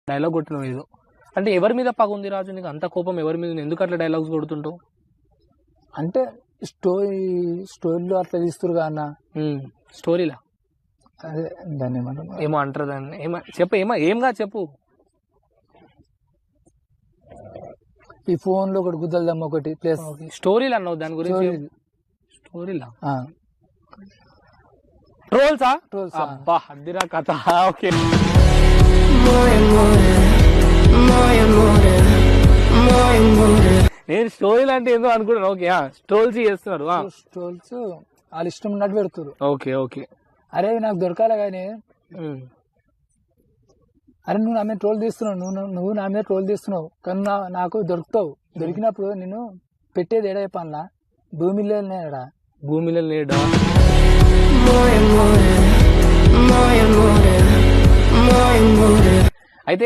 Dialogue కొట్టినావు ఏదో. అంటే ఎవరి మీద పగ ఉంది రాజు నీకు? అంత కోపం ఎవరి మీద? ఎందుకు అట్లా డైలాగ్స్ కొడుతుంటావు? అంటే స్టోరీలో అట్లా తీస్తురుగా అన్న. స్టోరీలా అదే దాన్ని ఏమంటారు, ఏమో అంటారు దాన్ని. చెప్పు, ఏంగా చెప్పు. ఈ ఫోన్ లో ఒకటి గుద్దలదమ్మ ఒకటి ప్లస్ స్టోరీలు అన్నావు దాని గురించి. స్టోరీలా ట్రోల్సా? అబ్బా అద్దిరా కథ. ఓకే, నేను స్టోరీలు అంటే ఏందో అనుకుంటున్నాను. ఓకే, ట్రోల్స్ చేస్తున్నారు. ట్రోల్స్ వాళ్ళు ఇష్టం ఉన్నట్టు పెడుతున్నారు. Okay okay. అరే నాకు దొరకాలి కానీ, అరే నువ్వు నా మీద ట్రోల్ తీస్తున్నావు, నువ్వు నా మీద ట్రోల్ తీస్తున్నావు కానీ నాకు దొరుకుతావు. దొరికినప్పుడు నేను పెట్టేది ఏడా చెప్పాలా? భూమిలో నేడా? భూమిలో నేడా?